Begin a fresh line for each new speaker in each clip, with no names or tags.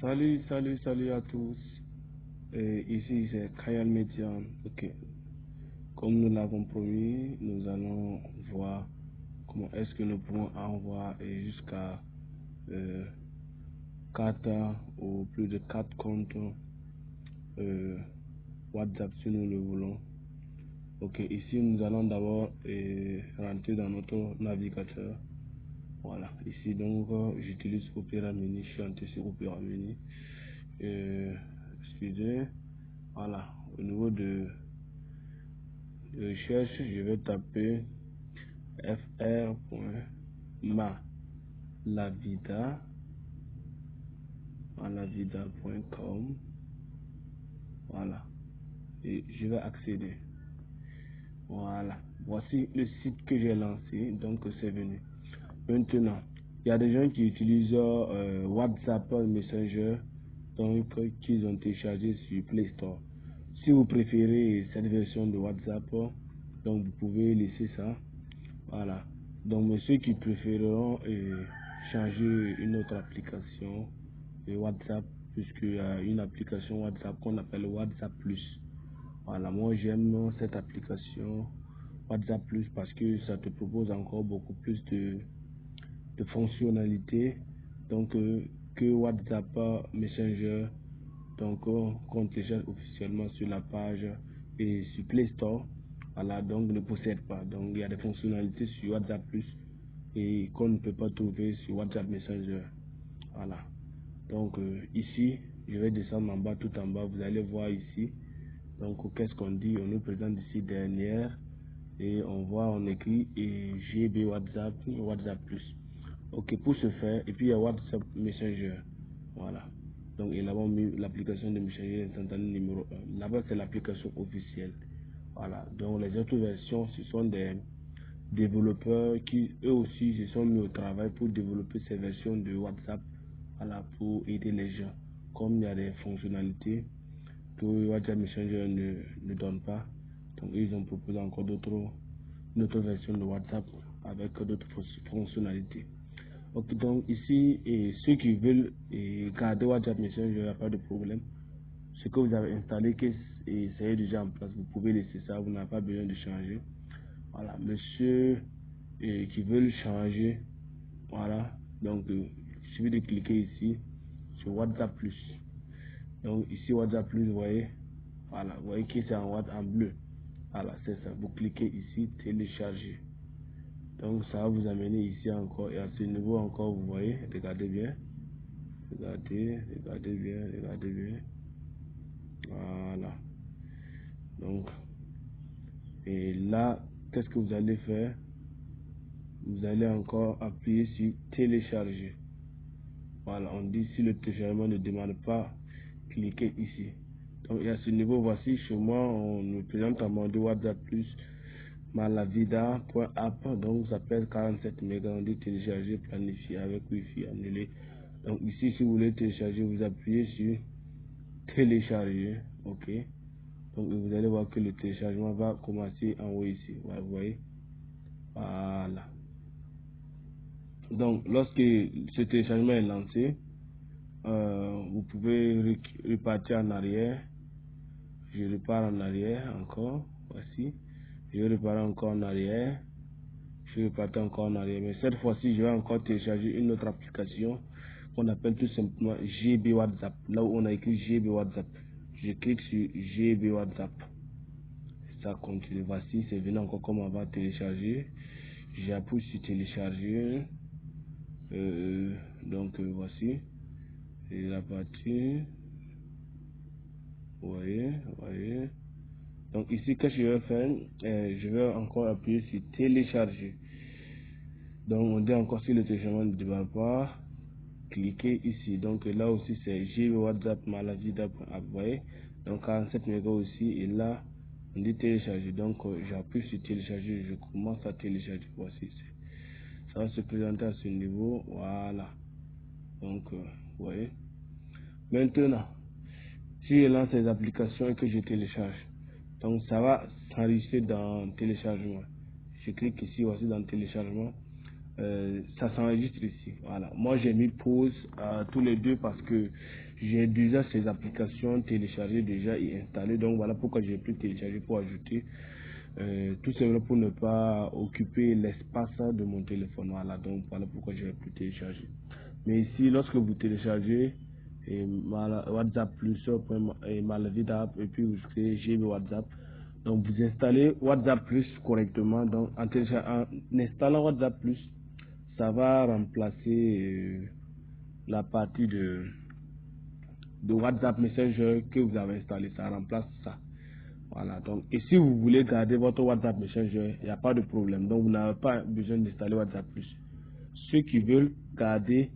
Salut à tous. Ici c'est Kayal Median. Ok. Comme nous l'avons promis, nous allons voir comment est-ce que nous pouvons envoyer jusqu'à 4 ou plus de 4 comptes WhatsApp si nous le voulons. Ok, ici nous allons d'abord rentrer dans notre navigateur. Voilà, ici donc j'utilise Opera Mini, je suis entré sur Opera Mini. Excusez, voilà, au niveau de recherche, je vais taper fr.malavida.com. Voilà, et je vais accéder. Voilà, voici le site que j'ai lancé, donc c'est venu. Maintenant, il y a des gens qui utilisent WhatsApp Messenger, donc qu'ils ont téléchargé sur Play Store. Si vous préférez cette version de WhatsApp, donc vous pouvez laisser ça. Voilà. Donc, mais ceux qui préféreront changer une autre application de WhatsApp, puisqu'il y a une application WhatsApp qu'on appelle WhatsApp Plus. Voilà, moi j'aime cette application WhatsApp Plus parce que ça te propose encore beaucoup plus de fonctionnalités donc que WhatsApp Messenger, donc qu'on télécharge officiellement sur la page et sur Play Store. Voilà, donc ne possède pas. Donc il y a des fonctionnalités sur WhatsApp Plus et qu'on ne peut pas trouver sur WhatsApp Messenger. Voilà. Donc ici, je vais descendre en bas, tout en bas, vous allez voir ici. Donc qu'est-ce qu'on dit? On nous présente ici dernière et on voit, on écrit et GB WhatsApp, WhatsApp Plus. Ok, pour ce faire, et puis il y a WhatsApp Messenger. Voilà. Donc, et là-bas, l'application de Messenger instantané numéro 1. Là-bas, c'est l'application officielle. Voilà. Donc, les autres versions, ce sont des développeurs qui, eux aussi, se sont mis au travail pour développer ces versions de WhatsApp. Voilà, pour aider les gens. Comme il y a des fonctionnalités que WhatsApp Messenger ne donne pas. Donc, ils ont proposé encore d'autres versions de WhatsApp avec d'autres fonctionnalités. Ok, donc ici, ceux qui veulent garder WhatsApp Messenger, il n'y a pas de problème. Ce que vous avez installé, que c'est déjà en place, vous pouvez laisser ça, vous n'avez pas besoin de changer. Voilà, mais ceux qui veulent changer, voilà, donc il suffit de cliquer ici sur WhatsApp Plus. Donc ici WhatsApp Plus, vous voyez, voilà, vous voyez que c'est en bleu. Voilà, c'est ça, vous cliquez ici, télécharger. Donc ça va vous amener ici encore, et à ce niveau encore, vous voyez, regardez bien. Regardez bien. Voilà. Donc, et là, qu'est-ce que vous allez faire? Vous allez encore appuyer sur télécharger. Voilà, on dit si le téléchargement ne demande pas, cliquez ici. Donc, et à ce niveau, voici chez moi, on me présente un mode WhatsApp Plus malavida.app. Donc, ça pèse 47 mégas. On dit télécharger, planifier avec Wi-Fi annulé. Donc, ici, si vous voulez télécharger, vous appuyez sur télécharger. Ok. Donc, vous allez voir que le téléchargement va commencer en haut ici. Voilà, vous voyez. Voilà. Donc, lorsque ce téléchargement est lancé, vous pouvez repartir en arrière. Je repars en arrière encore. Voici. Je repars encore en arrière. Je repars encore en arrière. Mais cette fois-ci, je vais encore télécharger une autre application qu'on appelle tout simplement GB WhatsApp. Là où on a écrit GB WhatsApp. Je clique sur GB WhatsApp. Ça continue. Voici, c'est venu encore comme on va télécharger. J'appuie sur télécharger. Donc voici. C'est la partie. Vous voyez. Donc ici, qu'est-ce que je vais faire? Je vais encore appuyer sur télécharger. Donc on dit encore si le téléchargement ne démarre pas. Cliquez ici. Donc là aussi, c'est GB WhatsApp malavida.app. Vous voyez. Donc 47 mégas aussi. Et là, on dit télécharger. Donc j'appuie sur télécharger. Je commence à télécharger. Voici. Ça va se présenter à ce niveau. Voilà. Donc, vous voyez. Maintenant, si je lance les applications et que je télécharge, donc ça va s'enregistrer dans téléchargement. Je clique ici, voici dans téléchargement. ça s'enregistre ici. Voilà. Moi, j'ai mis pause à tous les deux parce que j'ai déjà ces applications téléchargées déjà et installées. Donc, voilà pourquoi j'ai pu télécharger pour ajouter. Tout simplement pour ne pas occuper l'espace de mon téléphone. Voilà. Donc, voilà pourquoi j'ai pu télécharger. Mais ici, lorsque vous téléchargez WhatsApp plus et Malavida app et puis vous créez GB WhatsApp. Donc, vous installez WhatsApp plus correctement. Donc, en installant WhatsApp plus, ça va remplacer la partie de WhatsApp Messenger que vous avez installé. Ça remplace ça. Voilà. Donc, et si vous voulez garder votre WhatsApp Messenger, il n'y a pas de problème. Donc, vous n'avez pas besoin d'installer WhatsApp plus. Ceux qui veulent garder,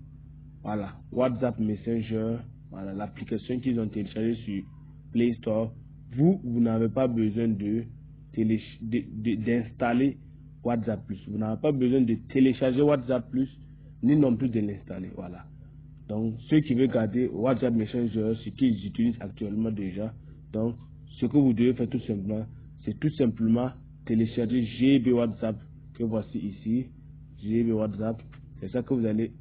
voilà, WhatsApp Messenger, voilà, l'application qu'ils ont téléchargée sur Play Store, vous n'avez pas besoin d'installer WhatsApp plus. Vous n'avez pas besoin de télécharger WhatsApp plus, ni non plus de l'installer. Voilà. Donc, ceux qui veulent garder WhatsApp Messenger, ce qu'ils utilisent actuellement déjà, donc, ce que vous devez faire tout simplement, c'est tout simplement télécharger GB WhatsApp, que voici ici, GB WhatsApp, c'est ça que vous allez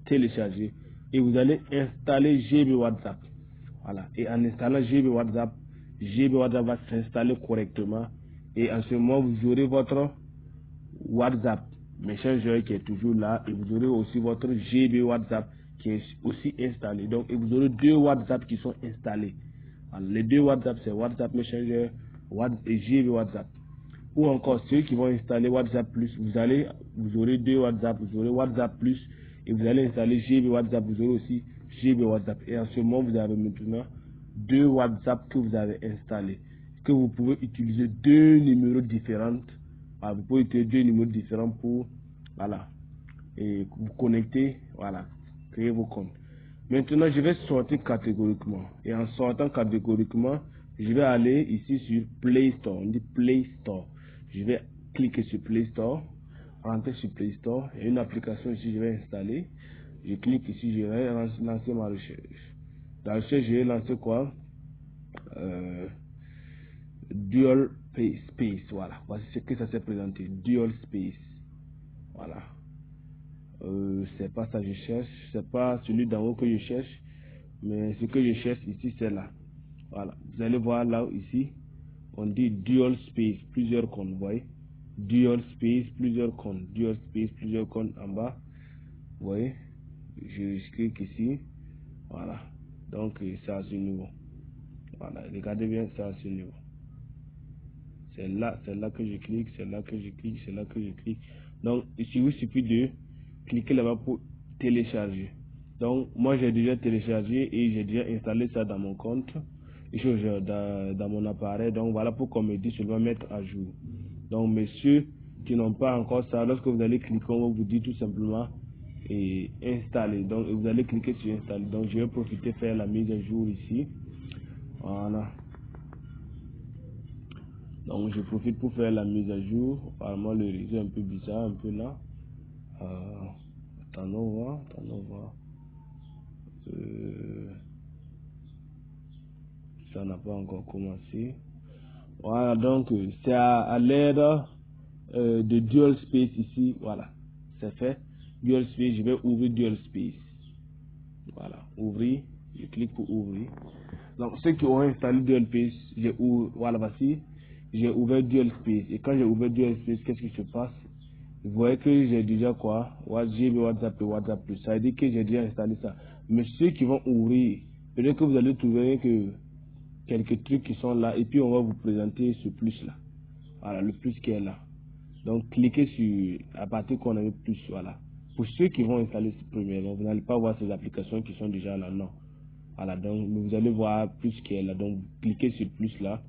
télécharger, et vous allez installer GB WhatsApp. Voilà, et en installant GB WhatsApp va s'installer correctement, et en ce moment, vous aurez votre WhatsApp Messenger qui est toujours là, et vous aurez aussi votre GB WhatsApp qui est aussi installé. Donc, et vous aurez deux WhatsApp qui sont installés. Alors, les deux WhatsApp, c'est WhatsApp Messenger et GB WhatsApp. Ou encore ceux qui vont installer WhatsApp plus, vous aurez deux WhatsApp, vous aurez WhatsApp plus et vous allez installer GB WhatsApp, vous aurez aussi GB WhatsApp. Et en ce moment, vous avez maintenant deux WhatsApp que vous avez installés, que vous pouvez utiliser deux numéros différents. Vous pouvez utiliser deux numéros différents pour, voilà, et vous connecter, voilà, créer vos comptes. Maintenant, je vais sortir catégoriquement. Et en sortant catégoriquement, je vais aller ici sur Play Store. On dit Play Store. Je vais cliquer sur Play Store. Rentrer sur Play Store. Il y a une application ici, je vais installer. Je clique ici, je vais lancer ma recherche. Dans la recherche, je vais lancer quoi? Dual Space. Voilà. Voici ce que ça s'est présenté. Dual Space. Voilà. C'est pas ça que je cherche, c'est pas celui d'en haut que je cherche, mais ce que je cherche ici c'est là. Voilà, vous allez voir là ici, on dit dual space, plusieurs comptes, vous voyez, dual space, plusieurs comptes, dual space, plusieurs comptes en bas, vous voyez, je clique ici, voilà, donc c'est à ce niveau, voilà, regardez bien, c'est à ce niveau. C'est là que je clique, c'est là que je clique, c'est là que je clique. Donc, ici, il suffit de cliquer là-bas pour télécharger. Donc, moi, j'ai déjà téléchargé et j'ai déjà installé ça dans mon compte, dans mon appareil. Donc, voilà pourquoi on me dit seulement mettre à jour. Donc, messieurs qui n'ont pas encore ça, lorsque vous allez cliquer, on vous dit tout simplement et installer. Donc, vous allez cliquer sur installer. Donc, je vais profiter de faire la mise à jour ici. Voilà. Donc je profite pour faire la mise à jour. Apparemment le réseau est un peu bizarre, un peu là. Attendons voir. Ça n'a pas encore commencé. Voilà, donc c'est à l'aide de Dual Space ici. Voilà, c'est fait. Dual Space, je vais ouvrir Dual Space. Voilà, ouvrir. Je clique pour ouvrir. Donc ceux qui ont installé Dual Space, voilà, voici. J'ai ouvert Dual Space. Et quand j'ai ouvert Dual Space, qu'est-ce qui se passe? Vous voyez que j'ai déjà quoi? GB WhatsApp et WhatsApp plus. Ça veut dire que j'ai déjà installé ça. Mais ceux qui vont ouvrir, peut-être que vous allez trouver que quelques trucs qui sont là. Et puis on va vous présenter ce plus là. Voilà, le plus qui est là. Donc cliquez sur à partir qu'on a mis plus. Voilà. Pour ceux qui vont installer ce premier, vous n'allez pas voir ces applications qui sont déjà là. Non. Voilà, donc vous allez voir plus qui est là. Donc cliquez sur plus là.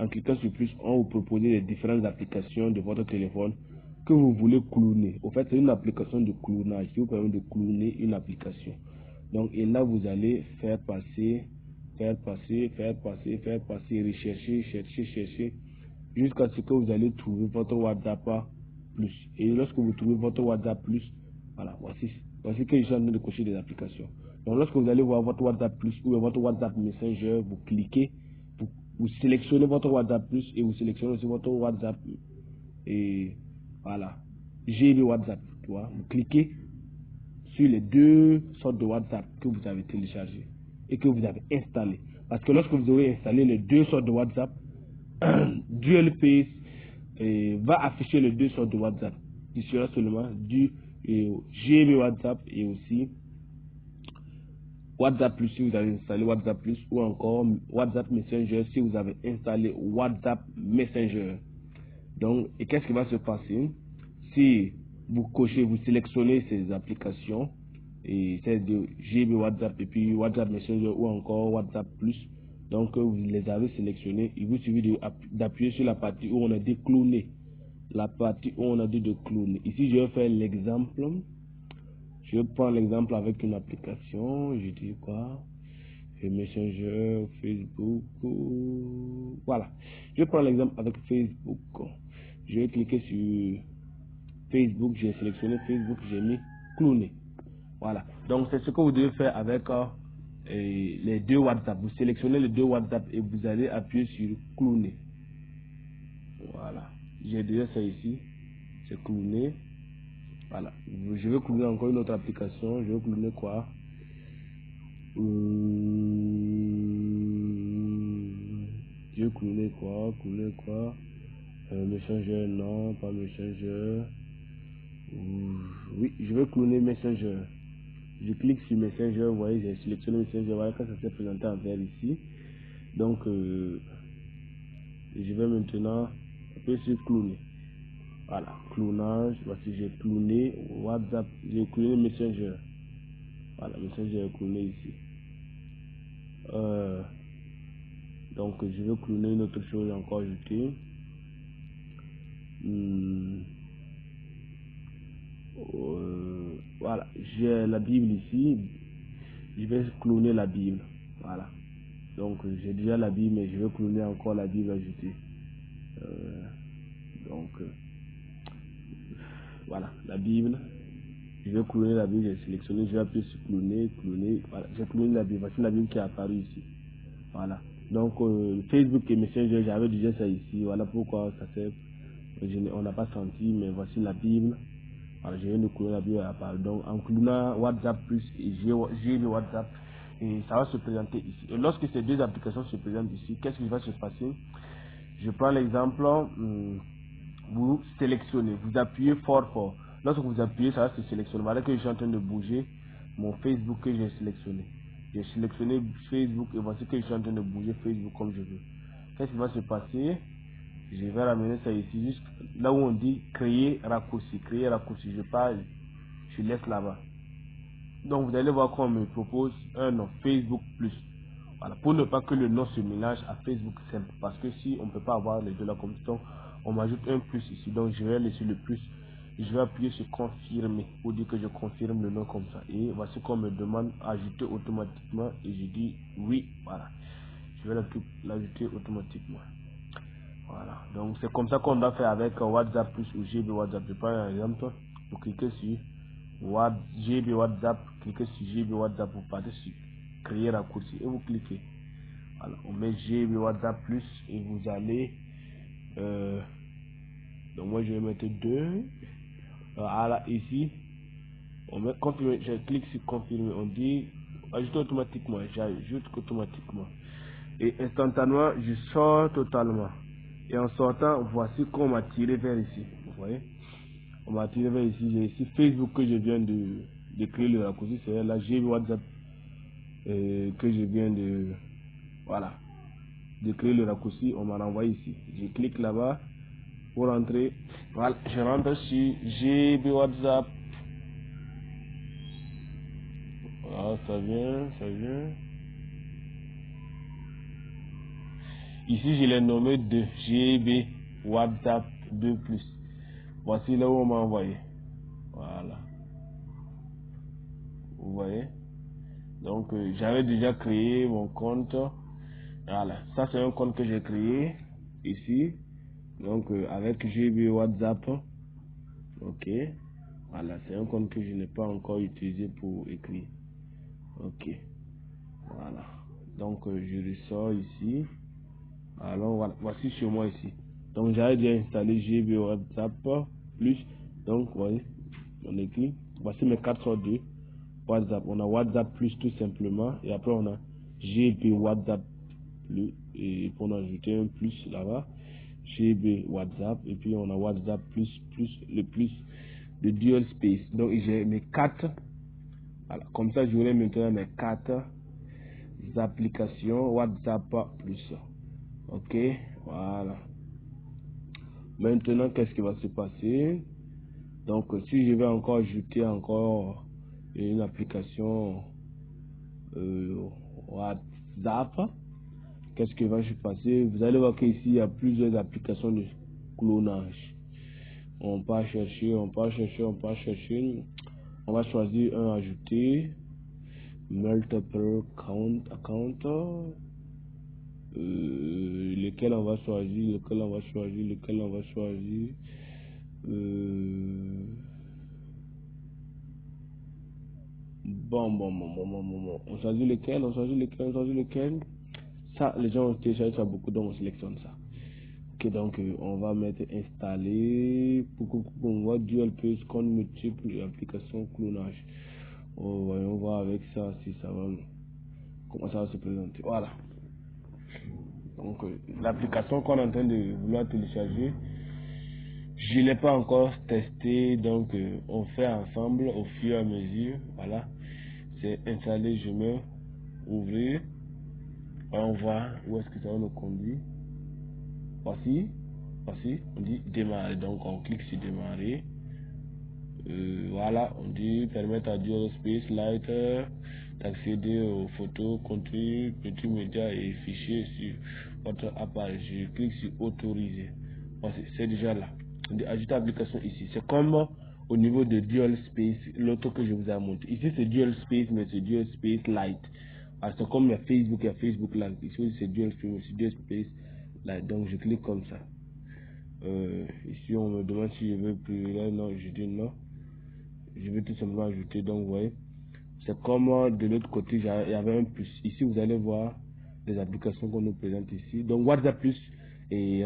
En cliquant sur plus, on vous propose les différentes applications de votre téléphone que vous voulez cloner. Au fait, c'est une application de clonage qui vous permet de cloner une application. Donc, et là, vous allez faire passer, rechercher, chercher, jusqu'à ce que vous allez trouver votre WhatsApp plus. Et lorsque vous trouvez votre WhatsApp plus, voilà, voici que je suis en train de cocher des applications. Donc, lorsque vous allez voir votre WhatsApp plus ou votre WhatsApp Messenger, vous cliquez, vous sélectionnez votre WhatsApp plus et vous sélectionnez aussi votre WhatsApp et voilà, GB WhatsApp. doigt, vous cliquez sur les deux sortes de WhatsApp que vous avez téléchargé et que vous avez installé. Parce que lorsque vous aurez installé les deux sortes de WhatsApp, DualPace va afficher les deux sortes de WhatsApp. Il sera seulement du GB WhatsApp et aussi WhatsApp Plus si vous avez installé WhatsApp Plus, ou encore WhatsApp Messenger si vous avez installé WhatsApp Messenger. Donc, et qu'est-ce qui va se passer si vous cochez, vous sélectionnez ces applications, et c'est de GB WhatsApp et puis WhatsApp Messenger ou encore WhatsApp Plus. Donc, vous les avez sélectionnés. Il vous suffit d'appuyer sur la partie où on a dit cloner. La partie où on a dit de cloner. Ici, je vais faire l'exemple. Je prends l'exemple avec une application. Je dis quoi? Messenger, Facebook. Voilà. Je prends l'exemple avec Facebook. Je vais cliquer sur Facebook. J'ai sélectionné Facebook. J'ai mis cloner. Voilà. Donc, c'est ce que vous devez faire avec les deux WhatsApp. Vous sélectionnez les deux WhatsApp et vous allez appuyer sur cloner. Voilà. J'ai déjà ça ici. C'est cloner. Voilà. Je vais cloner encore une autre application. Je vais cloner quoi? Je vais cloner quoi? Cloner quoi? Messenger, non, pas Messenger. Oui, je vais cloner Messenger. Je clique sur Messenger, vous voyez, j'ai sélectionné Messenger, voilà quand ça s'est présenté en vert ici. Donc, je vais maintenant appuyer sur cloner. Voilà, clonage, voici j'ai cloné WhatsApp, j'ai cloné Messenger. Voilà, Messenger est cloné ici. Donc, je vais cloner une autre chose encore ajoutée. Voilà, j'ai la Bible ici. Je vais cloner la Bible. Voilà. Donc, j'ai déjà la Bible, mais je vais cloner encore la Bible ajoutée. Donc, voilà, la Bible. Je vais cloner la Bible, j'ai sélectionné, je vais appuyer sur cloner, cloner. Voilà, j'ai cloné la Bible. Voici la Bible qui est apparue ici. Voilà. Donc, Facebook et Messenger, j'avais déjà ça ici. Voilà pourquoi ça sert. On n'a pas senti, mais voici la Bible. Voilà, je viens de cloner la Bible apparaît. Donc, en clonant WhatsApp Plus et j'ai le WhatsApp, et ça va se présenter ici. Et lorsque ces deux applications se présentent ici, qu'est-ce qui va se passer? Je prends l'exemple, vous sélectionnez, vous appuyez fort. Lorsque vous appuyez, ça va se sélectionner. Voilà que je suis en train de bouger mon Facebook que j'ai sélectionné. J'ai sélectionné Facebook et voici que je suis en train de bouger Facebook comme je veux. Qu'est-ce qui va se passer? Je vais ramener ça ici, juste là où on dit créer raccourci. Créer raccourci, je parle, je laisse là-bas. Donc vous allez voir qu'on me propose un nom, Facebook Plus. Voilà, pour ne pas que le nom se mélange à Facebook simple. Parce que si on ne peut pas avoir les deux là comme ça, on m'ajoute un plus ici. Donc je vais laisser le plus. Je vais appuyer sur confirmer pour dire que je confirme le nom comme ça. Et voici qu'on me demande ajouter automatiquement. Et je dis oui. Voilà. Je vais l'ajouter automatiquement. Voilà. Donc c'est comme ça qu'on doit faire avec WhatsApp Plus ou GB WhatsApp. Je prends un exemple. Vous cliquez sur GB WhatsApp, cliquez sur GB WhatsApp, vous partez sur créer raccourci et vous cliquez. Voilà, on met GB WhatsApp Plus et vous allez donc moi je vais mettre 2. Voilà, ici on met confirmer, je clique sur confirmer, on dit ajoute automatiquement, j'ajoute automatiquement et instantanément je sors totalement et en sortant voici qu'on m'a tiré vers ici, vous voyez. On m'a tiré vers ici, j'ai ici Facebook que je viens de créer le raccourci, c'est là j'ai WhatsApp que je viens de créer le raccourci, on m'a renvoyé ici. Je clique là-bas pour rentrer. Voilà, je rentre sur GB WhatsApp. Voilà, ça vient. Ici, je l'ai nommé de GB WhatsApp 2+. Voici là où on m'a envoyé. Voilà. Vous voyez? Donc, j'avais déjà créé mon compte. Voilà. Ça, c'est un compte que j'ai créé ici. Donc, avec GB WhatsApp. Ok. Voilà. C'est un compte que je n'ai pas encore utilisé pour écrire. Ok. Voilà. Donc, je ressors ici. Alors, voilà. Voici chez moi ici. Donc, j'avais déjà installé GB WhatsApp plus. Donc, voyez. On écrit, voici mes quatre sortes de WhatsApp. On a WhatsApp plus tout simplement, et après on a GB WhatsApp plus, et pour en ajouter un plus là-bas, GB WhatsApp, et puis on a WhatsApp plus, le plus, de dual space. Donc j'ai mes quatre, voilà, comme ça j'aurai maintenant mes quatre applications WhatsApp plus. Ok, voilà. Maintenant, qu'est-ce qui va se passer? Donc, si je vais encore ajouter encore une application WhatsApp, qu'est-ce qui va se passer? Vous allez voir qu'ici, il y a plusieurs applications de clonage. On va chercher, on va chercher, on va chercher. On va choisir un ajouter. Multiple account. Lequel on va choisir, lequel on va choisir, lequel on va choisir. Bon. On choisit lequel, on choisit lequel, on choisit lequel. Ça, les gens ont téléchargé ça beaucoup, donc on sélectionne ça. Ok, donc on va mettre installer pour qu'on voit dual page compte multiple application clonage. Voyons voir avec ça si ça va, comment ça va se présenter. Voilà. Donc l'application qu'on est en train de vouloir télécharger, je ne l'ai pas encore testé, donc on fait ensemble au fur et à mesure. Voilà, c'est installer, je mets ouvrir, on voit où est-ce que ça va nous conduire. Voici, on dit démarrer, donc on clique sur démarrer. Voilà, on dit permettre à Dual Space Light d'accéder aux photos, contenus, petits médias et fichiers sur votre appareil. Je clique sur autoriser. Voici, c'est déjà là. On dit ajouter application ici. C'est comme au niveau de Dual Space, l'autre que je vous ai montré. Ici c'est Dual Space, mais c'est Dual Space Light. C'est comme il y a Facebook Light. Ici c'est Dual Space, mais c'est Dual Space Light. Donc je clique comme ça. Ici on me demande si je veux plus. Là, non, je dis non. Je vais tout simplement ajouter. Donc vous voyez, c'est comme de l'autre côté il y avait un plus. Ici vous allez voir les applications qu'on nous présente ici. Donc WhatsApp plus et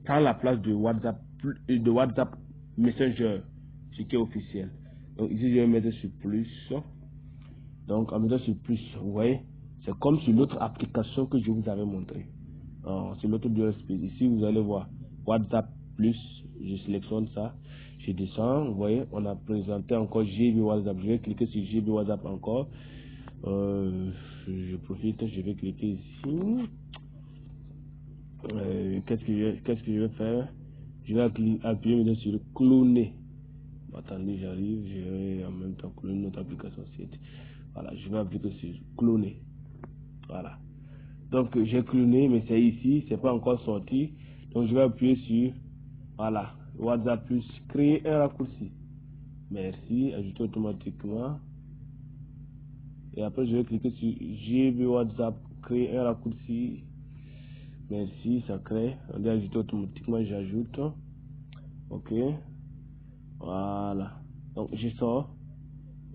prend la place de WhatsApp Messenger, ce qui est officiel. Donc ici je vais mettre sur plus. Donc en mettant sur plus, vous voyez, c'est comme sur l'autre application que je vous avais montré. Sur l'autre USB. Ici vous allez voir WhatsApp plus, je sélectionne ça, je descends, vous voyez, on a présenté encore GB WhatsApp. Je vais cliquer sur GB WhatsApp encore. Je profite, je vais cliquer ici. Qu'est-ce que je vais faire? Je vais appuyer maintenant sur cloner. Attendez, j'arrive, je vais en même temps cloner notre application site. Voilà, je vais appliquer sur cloner. Voilà. Donc j'ai cloné, mais c'est ici, c'est pas encore sorti. Donc je vais appuyer sur, voilà, WhatsApp plus, créer un raccourci. Merci, ajouter automatiquement. Et après je vais cliquer sur GB WhatsApp, créer un raccourci. Merci, ça crée. On dit ajouter automatiquement, j'ajoute. Ok. Voilà. Donc je sors.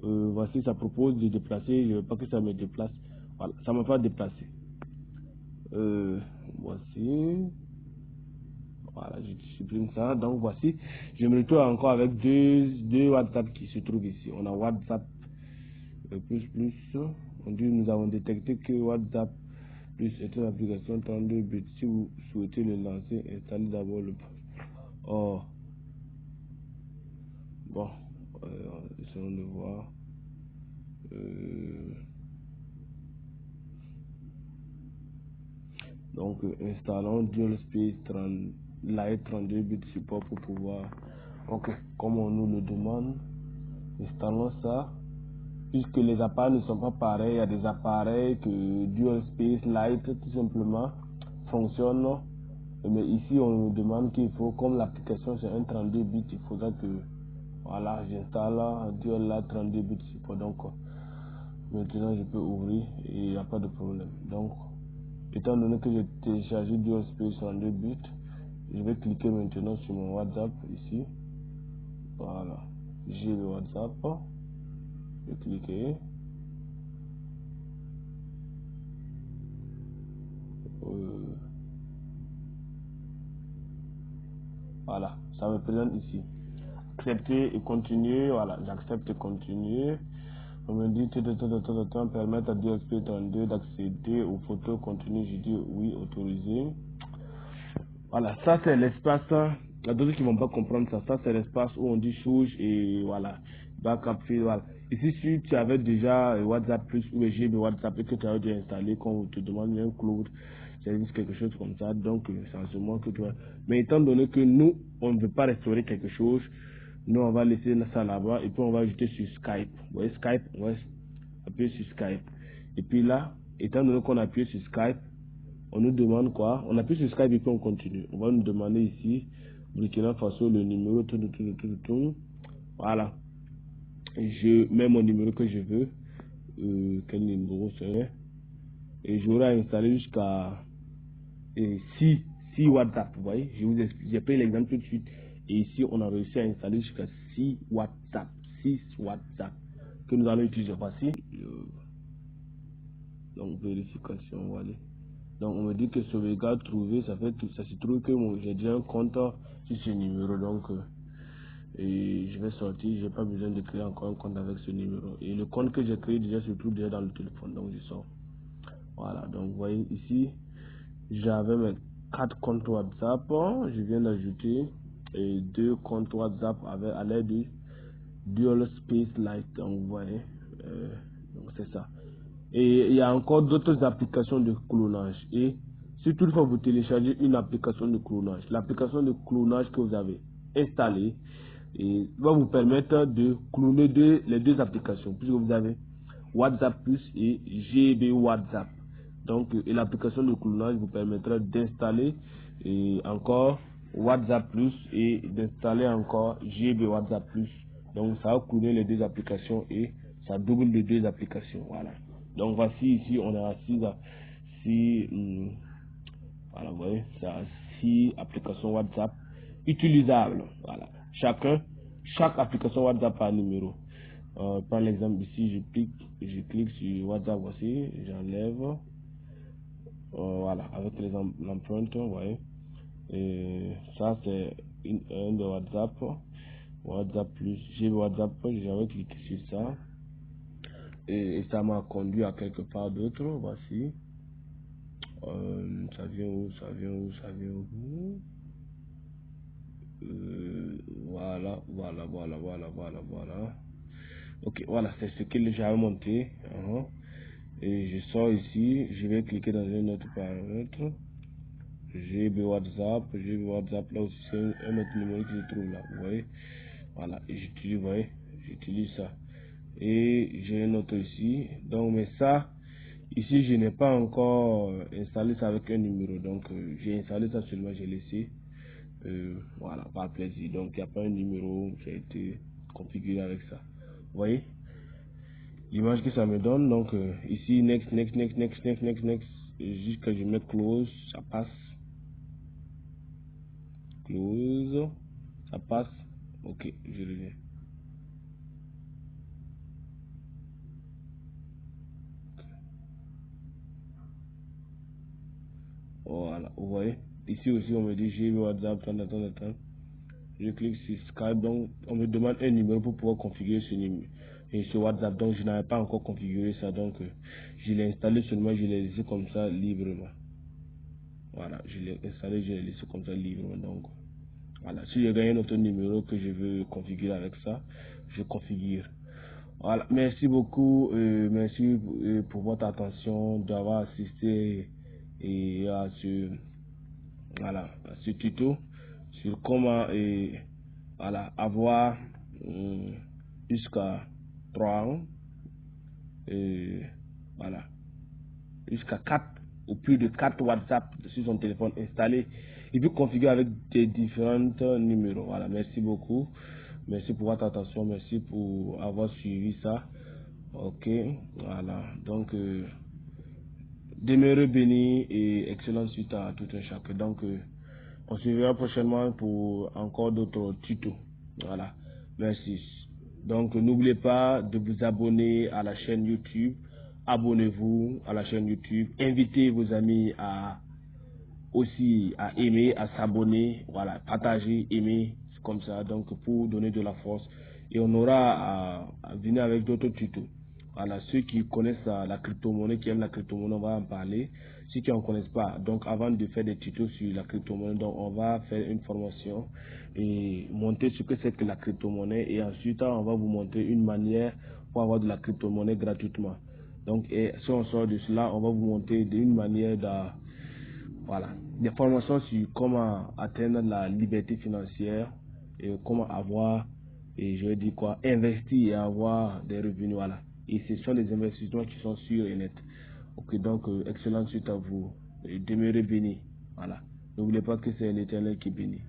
Voici, ça propose de déplacer. Je veux pas que ça me déplace. Voilà, ça m'a pas déplacé. Voici. Voilà, je supprime ça. Donc voici, je me retrouve encore avec deux WhatsApp qui se trouvent ici. On a WhatsApp plus. On dit nous avons détecté que WhatsApp plus est une application 32 bits. Si vous souhaitez le lancer, installez d'abord le. Oh, bon, essayons de voir. Donc installons Dual Space 30, Lite 32 bits support pour pouvoir. Ok, comme on nous le demande, installons ça. Puisque les appareils ne sont pas pareils, il y a des appareils que Dual Space Lite tout simplement fonctionne. Mais ici on nous demande qu'il faut, comme l'application c'est un 32 bits, il faudra que voilà, j'installe Dual Lite 32 bits support. Donc maintenant je peux ouvrir et il n'y a pas de problème. Donc étant donné que j'ai téléchargé Dual Space 32 bits, je vais cliquer maintenant sur mon WhatsApp ici. Voilà, j'ai le WhatsApp. Je vais cliquer. Voilà, ça me présente ici. accepter et continuer. Voilà, j'accepte et continue. On me dit tout de temps permettre à DXP32 d'accéder aux photos continues. Je dis oui, autorisé. Voilà, ça c'est l'espace. Il y a d'autres qui vont pas comprendre ça. Ça c'est l'espace où on dit souche et voilà, backup field. Voilà. Ici, si tu avais déjà WhatsApp plus ou GB WhatsApp et que tu as déjà installé, quand on te demande un cloud service, quelque chose comme ça, donc c'est en ce moment que tu vas. Mais étant donné que nous, on ne veut pas restaurer quelque chose, nous on va laisser ça là-bas et puis on va ajouter sur Skype. Vous voyez Skype, on va appuyer sur Skype. Et puis là, étant donné qu'on a appuyé sur Skype, on nous demande quoi? On appuie sur Skype et puis on continue. On va nous demander ici, Burkina Faso, le numéro, tout. Voilà. Je mets mon numéro que je veux. Quel numéro serait? Et j'aurai installé jusqu'à 6 WhatsApp. Vous voyez? Je vous explique. J'ai pris l'exemple tout de suite. Et ici, on a réussi à installer jusqu'à 6 WhatsApp. 6 WhatsApp. Que nous allons utiliser. Voici. Donc, vérification. Voilà. Donc on me dit que sauvegarde trouvé, ça fait tout ça se trouve que j'ai déjà un compte sur ce numéro, donc et je vais sortir, j'ai pas besoin de créer encore un compte avec ce numéro. Et le compte que j'ai créé déjà se trouve déjà dans le téléphone, donc je sors. Voilà, donc vous voyez ici, j'avais mes 4 comptes WhatsApp, je viens d'ajouter et 2 comptes WhatsApp avec à l'aide du Dual Space Light, donc vous voyez, donc c'est ça. Et il y a encore d'autres applications de clonage. Et si toutefois vous téléchargez une application de clonage, l'application de clonage que vous avez installée et va vous permettre de cloner les deux applications, puisque vous avez WhatsApp Plus et GB WhatsApp. Donc, et l'application de clonage vous permettra d'installer et encore WhatsApp Plus et d'installer encore GB WhatsApp Plus. Donc, ça va cloner les deux applications et ça double les deux applications. Voilà. Donc, voici ici, on a 6 voilà, vous voyez, ça a 6 applications WhatsApp utilisables. Voilà. Chaque application WhatsApp a un numéro. Par l'exemple ici, je clique sur WhatsApp, voici, j'enlève. Voilà, avec l'empreinte, vous voyez. Et ça, c'est un de WhatsApp. WhatsApp plus, j'ai WhatsApp, j'avais cliqué sur ça. Et ça m'a conduit à quelque part d'autre. Voici. Ça vient où? Voilà. Ok, voilà, c'est ce que j'avais monté. Et je sors ici, je vais cliquer dans un autre paramètre. GB WhatsApp, là aussi c'est un autre numéro qui se trouve là, vous voyez. Voilà, et j'utilise ça. Et j'ai un autre ici. Donc, mais ça, ici, je n'ai pas encore installé ça avec un numéro. Donc, j'ai installé ça seulement, j'ai laissé. Voilà, par plaisir. Donc, il n'y a pas un numéro qui a été configuré avec ça. Vous voyez l'image que ça me donne. Donc, ici, next. Jusqu'à je mets close, ça passe. Close, ça passe. Ok, je reviens. Voilà, vous voyez. Ici aussi, on me dit j'ai le WhatsApp, attends. Je clique sur Skype, donc on me demande un numéro pour pouvoir configurer ce numéro. Et ce WhatsApp, donc je n'avais pas encore configuré ça, donc je l'ai installé seulement, je l'ai laissé comme ça librement. Voilà, je l'ai installé, je l'ai laissé comme ça librement. Donc voilà, si j'ai gagné un autre numéro que je veux configurer avec ça, je configure. Voilà, merci beaucoup, merci pour votre attention, d'avoir assisté et à ce tuto sur comment voilà, avoir jusqu'à 3 ans, voilà, jusqu'à 4 ou plus de 4 WhatsApp sur son téléphone installé et puis configurer avec des différents numéros. Voilà, merci beaucoup. Merci pour votre attention, merci pour avoir suivi ça. Ok, voilà, donc demeurez bénis et excellente suite à tout un chacun. Donc, on se verra prochainement pour encore d'autres tutos. Voilà, merci. Donc, n'oubliez pas de vous abonner à la chaîne YouTube. Abonnez-vous à la chaîne YouTube. Invitez vos amis à aussi à aimer, à s'abonner. Voilà, partager, aimer. comme ça, donc pour donner de la force. Et on aura à venir avec d'autres tutos. Voilà, ceux qui connaissent la crypto-monnaie, qui aiment la crypto-monnaie, on va en parler. Ceux qui n'en connaissent pas, donc avant de faire des tutos sur la crypto-monnaie, donc on va faire une formation et montrer ce que c'est que la crypto-monnaie. Et ensuite, on va vous montrer une manière pour avoir de la crypto-monnaie gratuitement. Donc, et si on sort de cela, on va vous montrer d'une manière voilà, des formations sur comment atteindre la liberté financière et comment avoir, et je vais dire quoi, investir et avoir des revenus, voilà. Et ce sont des investissements qui sont sûrs et nets. Ok, donc, excellente suite à vous. Et demeurez bénis. Voilà. N'oubliez pas que c'est l'Éternel qui bénit.